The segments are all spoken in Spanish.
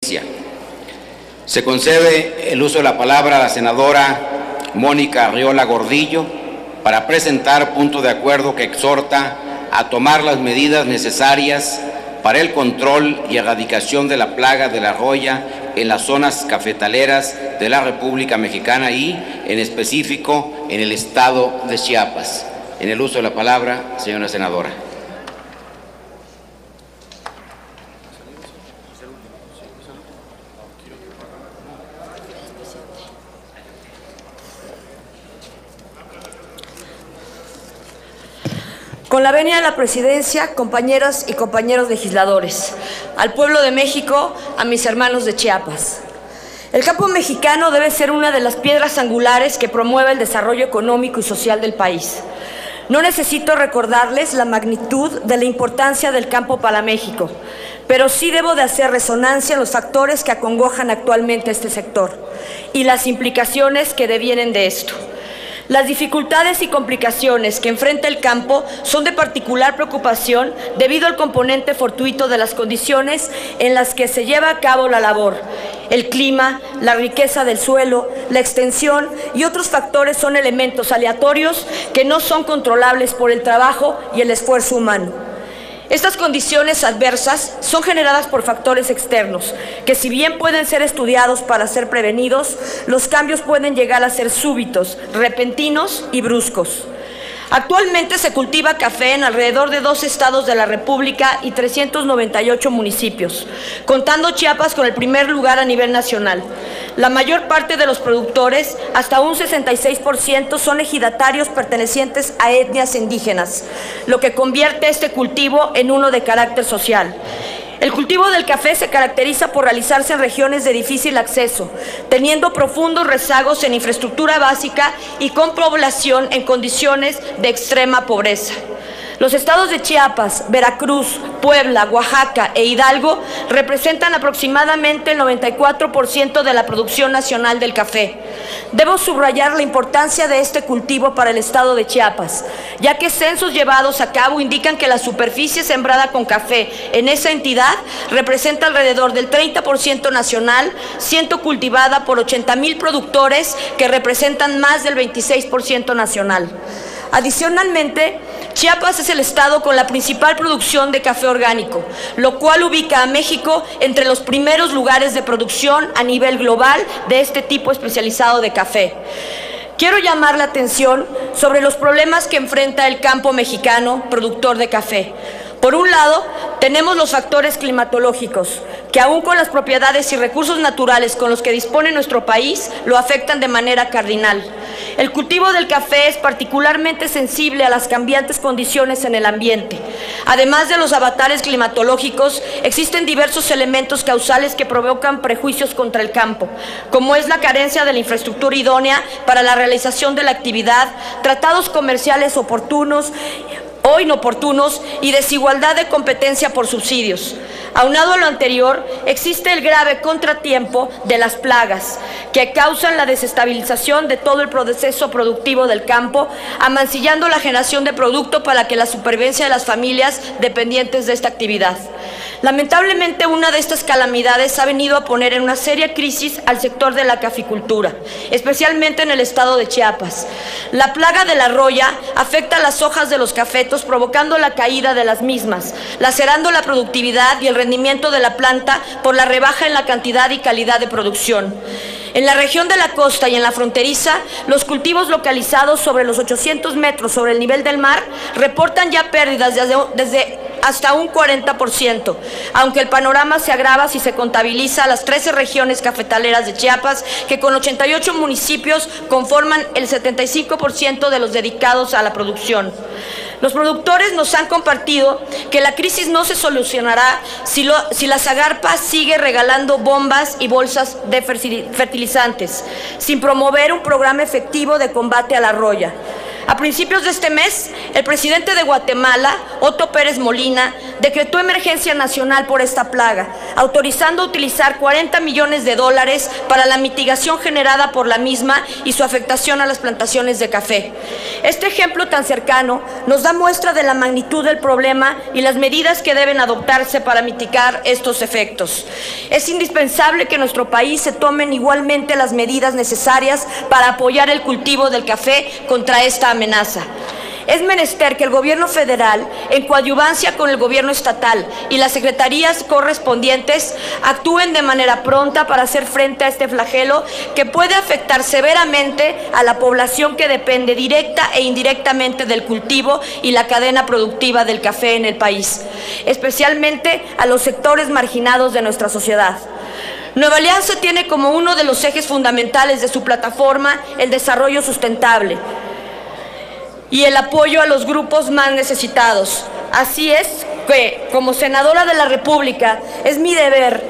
justicia. Se concede el uso de la palabra a la senadora Mónica Arriola Gordillo para presentar punto de acuerdo que exhorta a tomar las medidas necesarias para el control y erradicación de la plaga de la roya en las zonas cafetaleras de la República Mexicana y, en específico, en el estado de Chiapas. En el uso de la palabra, señora senadora. Con la venia de la presidencia, compañeras y compañeros legisladores, al pueblo de México, a mis hermanos de Chiapas. El campo mexicano debe ser una de las piedras angulares que promueve el desarrollo económico y social del país. No necesito recordarles la magnitud de la importancia del campo para México, pero sí debo de hacer resonancia en los factores que acongojan actualmente este sector y las implicaciones que devienen de esto. Las dificultades y complicaciones que enfrenta el campo son de particular preocupación debido al componente fortuito de las condiciones en las que se lleva a cabo la labor. El clima, la riqueza del suelo, la extensión y otros factores son elementos aleatorios que no son controlables por el trabajo y el esfuerzo humano. Estas condiciones adversas son generadas por factores externos, que si bien pueden ser estudiados para ser prevenidos, los cambios pueden llegar a ser súbitos, repentinos y bruscos. Actualmente se cultiva café en alrededor de 2 estados de la República y 398 municipios, contando Chiapas con el primer lugar a nivel nacional. La mayor parte de los productores, hasta un 66%, son ejidatarios pertenecientes a etnias indígenas, lo que convierte este cultivo en uno de carácter social. El cultivo del café se caracteriza por realizarse en regiones de difícil acceso, teniendo profundos rezagos en infraestructura básica y con población en condiciones de extrema pobreza. Los estados de Chiapas, Veracruz, Puebla, Oaxaca e Hidalgo representan aproximadamente el 94% de la producción nacional del café. Debo subrayar la importancia de este cultivo para el estado de Chiapas, ya que censos llevados a cabo indican que la superficie sembrada con café en esa entidad representa alrededor del 30% nacional, siendo cultivada por 80,000 productores que representan más del 26% nacional. Adicionalmente, Chiapas es el estado con la principal producción de café orgánico, lo cual ubica a México entre los primeros lugares de producción a nivel global de este tipo especializado de café. Quiero llamar la atención sobre los problemas que enfrenta el campo mexicano productor de café. Por un lado, tenemos los factores climatológicos, que aún con las propiedades y recursos naturales con los que dispone nuestro país, lo afectan de manera cardinal. El cultivo del café es particularmente sensible a las cambiantes condiciones en el ambiente. Además de los avatares climatológicos, existen diversos elementos causales que provocan prejuicios contra el campo, como es la carencia de la infraestructura idónea para la realización de la actividad, tratados comerciales oportunos o inoportunos y desigualdad de competencia por subsidios. Aunado a lo anterior, existe el grave contratiempo de las plagas, que causan la desestabilización de todo el proceso productivo del campo, amancillando la generación de producto para que la supervivencia de las familias dependientes de esta actividad. Lamentablemente, una de estas calamidades ha venido a poner en una seria crisis al sector de la caficultura, especialmente en el estado de Chiapas. La plaga de la roya afecta las hojas de los cafetos, provocando la caída de las mismas, lacerando la productividad y el rendimiento de la planta por la rebaja en la cantidad y calidad de producción. En la región de la costa y en la fronteriza, los cultivos localizados sobre los 800 metros sobre el nivel del mar reportan ya pérdidas desde hasta un 40%, aunque el panorama se agrava si se contabiliza las 13 regiones cafetaleras de Chiapas, que con 88 municipios conforman el 75% de los dedicados a la producción. Los productores nos han compartido que la crisis no se solucionará si la Zagarpa sigue regalando bombas y bolsas de fertilizantes, sin promover un programa efectivo de combate a la roya. A principios de este mes, el presidente de Guatemala, Otto Pérez Molina, decretó emergencia nacional por esta plaga, autorizando utilizar 40 millones de dólares para la mitigación generada por la misma y su afectación a las plantaciones de café. Este ejemplo tan cercano nos da muestra de la magnitud del problema y las medidas que deben adoptarse para mitigar estos efectos. Es indispensable que en nuestro país se tomen igualmente las medidas necesarias para apoyar el cultivo del café contra esta amenaza. Es menester que el gobierno federal, en coadyuvancia con el gobierno estatal y las secretarías correspondientes, actúen de manera pronta para hacer frente a este flagelo que puede afectar severamente a la población que depende directa e indirectamente del cultivo y la cadena productiva del café en el país, especialmente a los sectores marginados de nuestra sociedad. Nueva Alianza tiene como uno de los ejes fundamentales de su plataforma el desarrollo sustentable y el apoyo a los grupos más necesitados. Así es que, como senadora de la República, es mi deber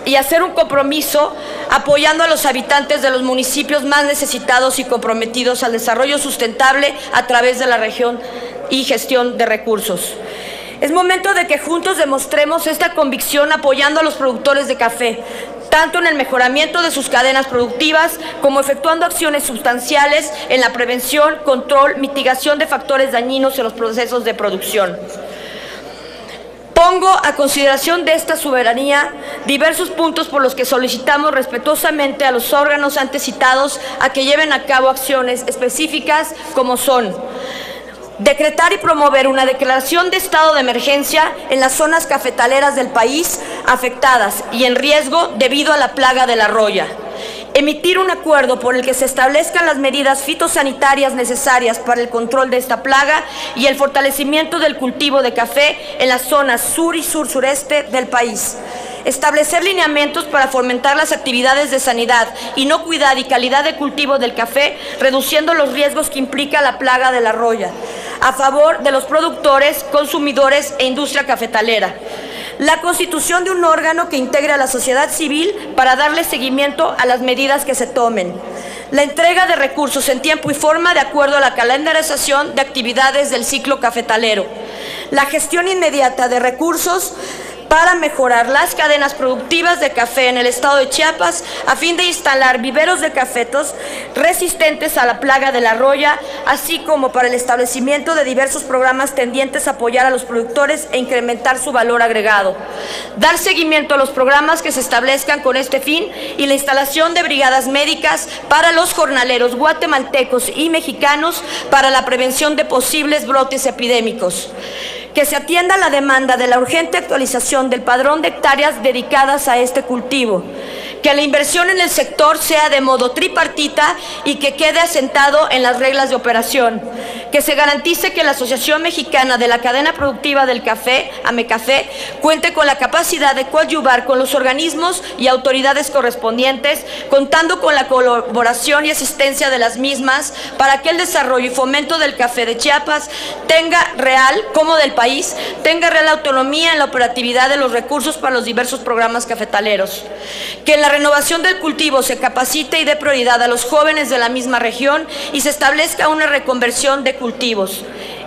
y hacer un compromiso apoyando a los habitantes de los municipios más necesitados y comprometidos al desarrollo sustentable a través de la región y gestión de recursos. Es momento de que juntos demostremos esta convicción apoyando a los productores de café, tanto en el mejoramiento de sus cadenas productivas como efectuando acciones sustanciales en la prevención, control, mitigación de factores dañinos en los procesos de producción. Pongo a consideración de esta soberanía diversos puntos por los que solicitamos respetuosamente a los órganos antes citados a que lleven a cabo acciones específicas como son: decretar y promover una declaración de estado de emergencia en las zonas cafetaleras del país afectadas y en riesgo debido a la plaga de la roya. Emitir un acuerdo por el que se establezcan las medidas fitosanitarias necesarias para el control de esta plaga y el fortalecimiento del cultivo de café en las zonas sur y sur-sureste del país. Establecer lineamientos para fomentar las actividades de sanidad, inocuidad y calidad de cultivo del café, reduciendo los riesgos que implica la plaga de la roya, a favor de los productores, consumidores e industria cafetalera. La constitución de un órgano que integre a la sociedad civil para darle seguimiento a las medidas que se tomen. La entrega de recursos en tiempo y forma de acuerdo a la calendarización de actividades del ciclo cafetalero. La gestión inmediata de recursos para mejorar las cadenas productivas de café en el estado de Chiapas a fin de instalar viveros de cafetos resistentes a la plaga de la roya, así como para el establecimiento de diversos programas tendientes a apoyar a los productores e incrementar su valor agregado. Dar seguimiento a los programas que se establezcan con este fin y la instalación de brigadas médicas para los jornaleros guatemaltecos y mexicanos para la prevención de posibles brotes epidémicos. Que se atienda la demanda de la urgente actualización del padrón de hectáreas dedicadas a este cultivo, que la inversión en el sector sea de modo tripartita y que quede asentado en las reglas de operación, que se garantice que la Asociación Mexicana de la Cadena Productiva del Café, AMECAFé, cuente con la capacidad de coadyuvar con los organismos y autoridades correspondientes, contando con la colaboración y asistencia de las mismas para que el desarrollo y fomento del café de Chiapas tenga real, como del país, tenga real autonomía en la operatividad de los recursos para los diversos programas cafetaleros. Que en la renovación del cultivo se capacite y dé prioridad a los jóvenes de la misma región y se establezca una reconversión de cultivos.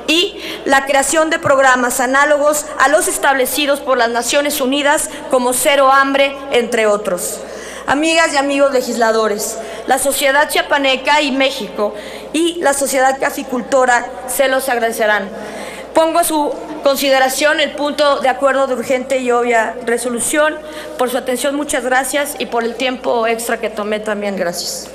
Y la creación de programas análogos a los establecidos por las Naciones Unidas como Cero Hambre, entre otros. Amigas y amigos legisladores, la sociedad chiapaneca y México y la sociedad caficultora se los agradecerán. Pongo a su consideración el punto de acuerdo de urgente y obvia resolución. Por su atención, muchas gracias, y por el tiempo extra que tomé también, gracias.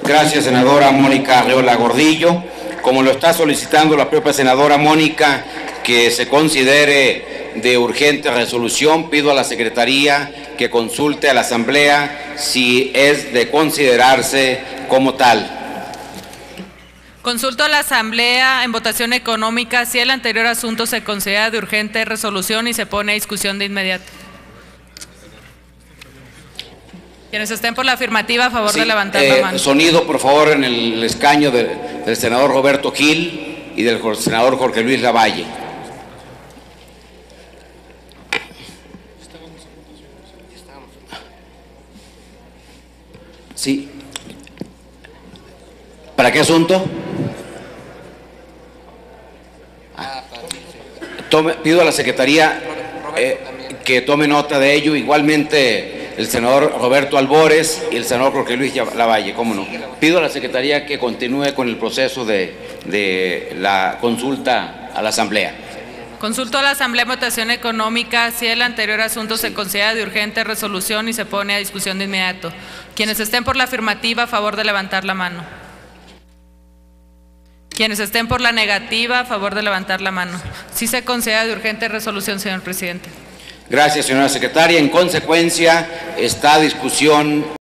Gracias, senadora Mónica Arreola Gordillo. Como lo está solicitando la propia senadora Mónica, que se considere de urgente resolución, pido a la Secretaría que consulte a la Asamblea si es de considerarse como tal. Consulto a la Asamblea en votación económica si el anterior asunto se considera de urgente resolución y se pone a discusión de inmediato. Quienes estén por la afirmativa, a favor de levantar la mano. Sonido, por favor, en el escaño del senador Roberto Gil y del senador Jorge Luis Lavalle. Sí. ¿Para qué asunto? Pido a la Secretaría que tome nota de ello. Igualmente el senador Roberto Albores y el senador Jorge Luis Lavalle, cómo no. Pido a la Secretaría que continúe con el proceso de la consulta a la Asamblea. Consulto a la Asamblea en votación económica si el anterior asunto se considera de urgente resolución y se pone a discusión de inmediato. Quienes estén por la afirmativa, a favor de levantar la mano. Quienes estén por la negativa, a favor de levantar la mano. Sí se considera de urgente resolución, señor presidente. Gracias, señora secretaria. En consecuencia, esta discusión